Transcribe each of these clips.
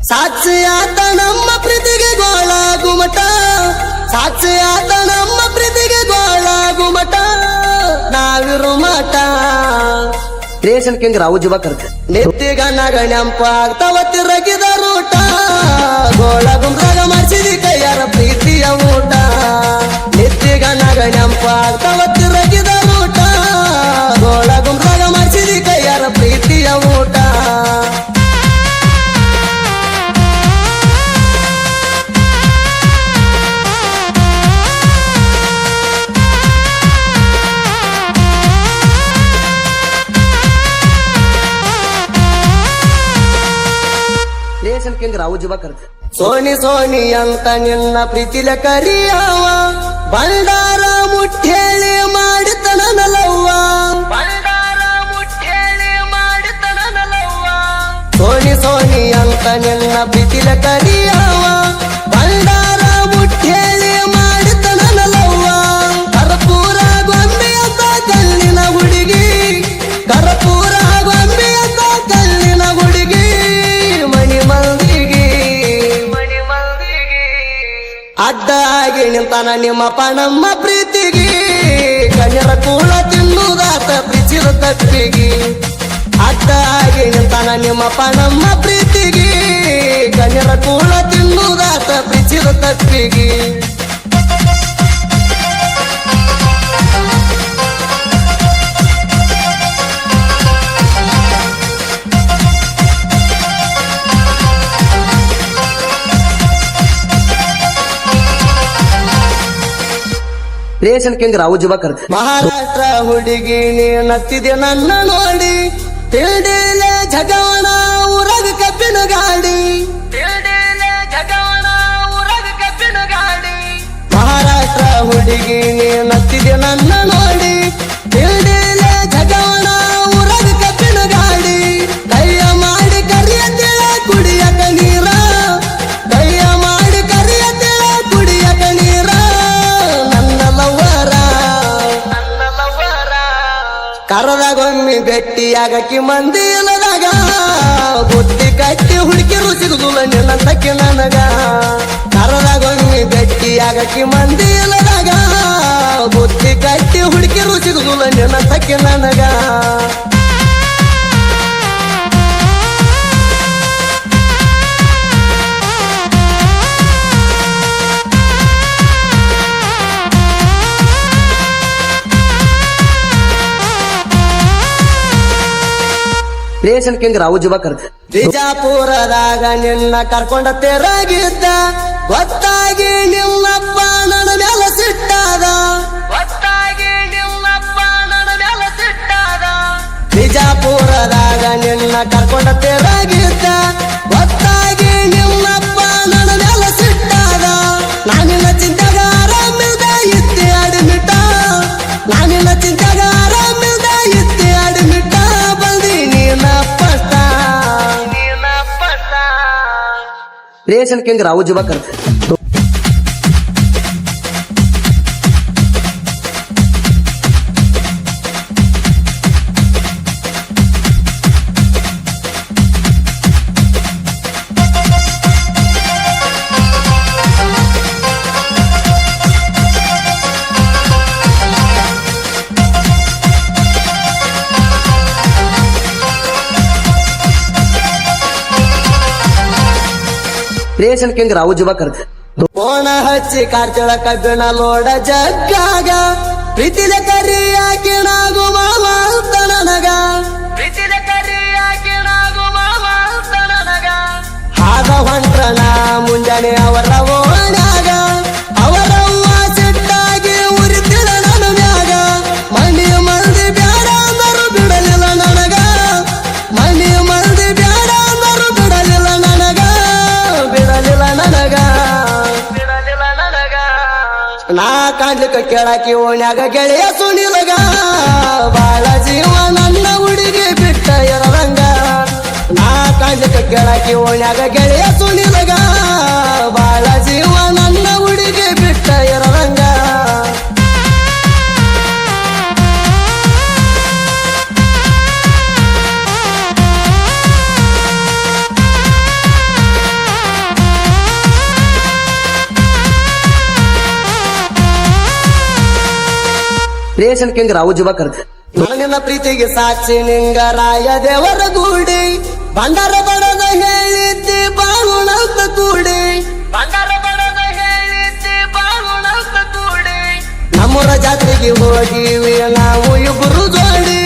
ಸಾಕ್ಷಿ ಆತ ನಮ್ಮ ಪ್ರೀತಿಗೆ ಗೋಳ ಗುಮಟ, ಸಾಕ್ಷಿ ಆತ ನಮ್ಮ ಪ್ರೀತಿಗೆ ಗೋಳ ಗುಮಟ, ನಾವಿರು ಮಠ. ಕ್ರಿಯೇಷನ್ ಕಿಂಗ್ ರಾವು ಜುಬಾ ಕರ್ತ ನೆತ್ತಿಗ ನಗಣ್ಯಂಪ ಆಗ್ತಾವ ತಿರಗಿದ ರೂಟ, ಗೋಳ ಗುಮ್ರಾಗ ಮಾಡಿಸಿದಿ ಕೈಯಾರ ಪ್ರೀತಿಯ ಊಟ. ನೆತ್ತಿಗ ನಗಣ್ಯಂಪ ಆಗ್ತಾವ ತಿರಗಿದ ರೂಟ, ಗೋಳ ಗುಮ್ರಾಗ ಮಾಡಿಸಿದಿ ಕೈಯಾರ ಪ್ರೀತಿಯ ಊಟ. ಕ್ರಿಯೇಷನ್ ಕಿಂಗ್ ರಾವು ಜುಬಾ ಕರ್ತ ಸೋನಿ ಸೋನಿ ಅಂತ ನಿನ್ನ ಪ್ರೀತಿಲ ಕರಿಯವ, ಬಂಡಾರ ಮುಟ್ಟೇಳಿ ಮಾಡಿತನ ನಲವ್ವ, ಬಂಡಾರ ಮುಟ್ಟೇಳಿ ಮಾಡಿತನ ನಲವ್ವ. ಸೋನಿ ಸೋನಿ ಅಂತ ನಿನ್ನ ಪ್ರೀತಿಲ ಕರಿಯವ, ಬಂಡಾರ ಮುಟ್ಟೇಳಿ ಮಾಡಿತನ ನಲವ್ವ. ಕರ್ಪೂರ ಗೊಂಬೆ ಅಂತ ಕಲ್ಲಿನ ಹುಡುಗಿ, ಕರ್ಪೂರ ಗೊಂಬೆ ಅಂತ ಕಲ್ಲಿನ ಹುಡುಗಿ, ಮಣಿ ಮಂದಿಗೆ ಅಡ್ಡಾಗಿ ನಿಂತಾನ ನಿಮ್ಮಪ್ಪ ನಮ್ಮ ಪ್ರೀತಿಗೆ. ಕಣ್ಣರ ಕೂಳ ತಿನ್ನುದಾತ ಪ್ರೀತಿದ ತಪ್ಪಿಗೆ, ಅಡ್ಡಾಗಿ ನಿಂತಾನ ನಿಮ್ಮಪ್ಪ ನಮ್ಮ ಪ್ರೀತಿಗೆ. ಕಣ್ಣರ ಕೂಳ ತಿನ್ನುದಾತ ಪ್ರೀತಿದ ತಪ್ಪಿಗೆ. ಕ್ರಿಯೇಷನ್ ಕಿಂಗ್ ರಾವು ಜುಬಾ ಕರ್ತ ಮಹಾರಾಷ್ಟ್ರ ಹುಡುಗಿ ನೀ ನತ್ತಿದೆ ನನ್ನ ನೋಡಿ, ತಿಳಿದಿಲ್ಲ ಜಗವನ ಊರಗ ಕಬ್ಬಿನ ಗಾಡಿ, ತಿಳಿದಿಲ್ಲ ಜಗವನ ಊರಗ ಕಬ್ಬಿನ ಗಾಡಿ. ಮಹಾರಾಷ್ಟ್ರ ಹುಡುಗಿ ನೀ ನತ್ತಿದೆ ನನ್ನ ನೋಡಿ, ತಿಳಿದಿಲ್ಲ ಜಗವನ ಊರಗ ಕಬ್ಬಿನ ಗಾಡಿ. ಕೈಯ ಮಾಡಿ ಕರಿಯತಿಳ ಕುಡಿಯಕ ನೀರ, ಕೈಯ ಮಾಡಿ ಕರಿಯತಿಳ ಕುಡಿಯಕ ನೀರ. ಕರದಾಗೊಮ್ಮಿ ಭೆಟ್ಟಿಯಾಗಕ್ಕಿ ಮಂದಿ ಇಲ್ಲದಾಗ, ಬುದ್ಧಿ ಕಟ್ಟಿ ಹುಡುಕಿರು ಸಿಗುದಿಲ್ಲ ನಿನ್ನಂತಕ್ಕೆ ನನಗ. ಕರದಾಗೊಮ್ಮಿ ಭೆಟ್ಟಿಯಾಗಕ್ಕಿ ಮಂದಿ ಇಲ್ಲದಾಗ, ಬುದ್ಧಿ ಕಟ್ಟಿ ಹುಡುಕಿರು ಸಿಗುದಿಲ್ಲ ನಿನ್ನಂತಕ್ಕೆ ನನಗ. ಕ್ರಿಯೇಷನ್ ಕಿಂಗ್ ರಾವು ಜುಬಾ ಕರ್ತ ಬಿಜಾಪುರದಾಗ ನಿನ್ನ ಕರ್ಕೊಂಡ ತೆರಗಿದ್ದ, ಗೊತ್ತಾಗಿ ನಿಮ್ಮಪ್ಪ ನನ್ನ ಮೇಲೆ ಸಿಟ್ಟಾದ, ಗೊತ್ತಾಗಿ ನಿಮ್ಮಪ್ಪ ನನ್ನ ಮೇಲೆ ಸಿಟ್ಟಾದ. ಬಿಜಾಪುರದಾಗ ನಿನ್ನ ಕರ್ಕೊಂಡ ತೆರಗಿದ್ದ, ಗೊತ್ತಾಗಿ ನಿಮ್ಮಪ್ಪ ನನ್ನ ಮೇಲೆ ಸಿಟ್ಟಾದ. ನಾನಿನ್ನ ಚಿಂತೆಗ ಆರಾಮಿಲ್ದ ಇತ್ತಿ ಅಡ್ಮಿಟ, ನಾನಿನ್ನ ಚಿಂತೆಗ ಆರಾಮಿಲ್ದ ಇತ್ತಿ ಅಡ್ಮಿಟ. ಬಂದಿ ನೀನ ಪಟ್ಟ, ನೀನ ಪಟ್ಟ. ಕ್ರಿಯೇಷನ್ ಕಿಂಗ್ ರಾವು ಜುಬಾ ಕರ್ತ ಕ್ರಿಯೇಷನ್ ಕಿಂಗ್ ರಾವು ಜುಬಾ ಕರ್ತ ಕೋಣ ಹಚ್ಚಿ ಕಾರ್ತಿಳ ಕಬ್ಬಿಣ ಲೋಡ ಜಗ್ಗಾಗ, ಪ್ರೀತಿಲ ಕರಿಯಾಕಿ ನಾಗು ಮಾವ ಅಂತ ನನಗ, ಪ್ರೀತಿಲ ಕರಿಯಾಕಿ ನಾಗು ಮಾವ ಅಂತ ನನಗ. ಹಾದ ಹೊಂಟ್ರನ ಮುಂಜಾನೆ ಅವರ ಓಣ್ಯಾಗ, ಅವರವ್ವ ಸಿಟ್ಟಾಗಿ ಉರಿತಿಳ ನನ್ನ ಮ್ಯಾಗ. ಮನಿ ಮಂದಿ ಬ್ಯಾಡ ಅಂದರು ಬಿಡಲಿಲ್ಲ ನನಗ, ಮನಿ ಮಂದಿ ಬ್ಯಾಡ ಅಂದರು ಬಿಡಲಿಲ್ಲ ನನಗ, ಬಿಡಲಿಲ್ಲ ನನಗ, ಬಿಡಲಿಲ್ಲ ನನಗ. ನಾ ಕಾಣ್ಲಿಕ್ಕ ಕೇಳಾಕಿ ಓಣ್ಯಾಗ ಗೆಳೆಯ ಸುನಿಲಗ, ಬಾಳ ಜೀವ ನನ್ನ ಹುಡುಗಿ ಬಿಟ್ಟ ಇರದಂಗ. ನಾ ಕಾಣ್ಲಿಕ್ಕ ಕೇಳಾಕಿ ಓಣ್ಯಾಗ ಗೆಳೆಯ ಸುನಿಲಗ, ಬಾಳ ಜೀವ ನನ್ನ ಹುಡುಗಿ ಬಿಟ್ಟ ಇರದಂಗ. ರೇಷನ್ ಕಿಂಗ್ ರಾವುಜಿವ ಕರ್ದ ನನ್ನ ಪ್ರೀತಿಗೆ ಸಾಕ್ಷಿ ನಿಂಗರಾಯ ದೇವರ ಗೂಡಿ ಬಂಡಾರ ಬಡದ ಹೇಳಿದ್ದಿ ಬಾಳುಣಂತ ಕೂಡಿ ಬಂಡಾರ ಬಡದ ಹೇಳಿದ್ದಿ ಬಾಳುಣಂತ ಕೂಡಿ ನಮ್ಮೂರ ಜಾತ್ರೆಗೆ ಹೋಗಿವಿ ನಾವು ಇಬ್ಬರು ಜೋಡಿ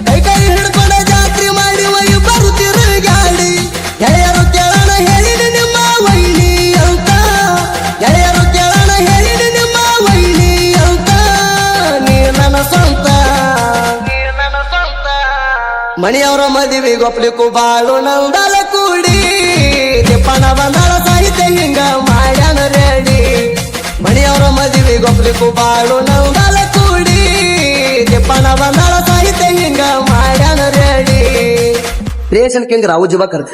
ಕೈ ಕೈ ಹಿಡ್ಕೊಂಡ ಜಾತ್ರೆ ಮಾಡಿ ಇಬ್ಬರು ತಿರುಗಾಡಿ ಗೆಳೆಯರು ಕೇಳೋಣ ಹೇಳಿನಿ ನಿಮ್ಮ ವೈನಿ ಅಂತ ಗೆಳೆಯರು ಕೇಳೋಣ ಹೇಳಿನಿ ನಿಮ್ಮ ವೈನಿ ಅಂತ ನೀ ನನ್ನ ಸ್ವಂತ ಮಣಿಯವರ ಮದುವೆ ಗೊಪ್ಲಿಕ್ಕೂ ಬಾಳು ನಂದಲ ಕೂಡಿ ದಿಪ್ಪಣ ಬಂದಳ ಸಾಹಿತ್ಯ ಹಿಂಗ ಮಾಡ್ಯಾನ ರೆಡಿ ಮಣಿಯವರ ಮದುವೆ ಗೊಪ್ಲಿಕ್ಕೂ ಬಾಳು ನಂದಲ ಕೂಡಿ ದಿಪ್ಪಣ ಬಂದಳ ಸಾಹಿತ್ಯ ಹಿಂಗ ಮಾಡ್ಯಾನ ರೆಡಿ ರೇಷನ್ ಕಿಂಗ್ ರಾವುಜಿವ ಕರ್ದ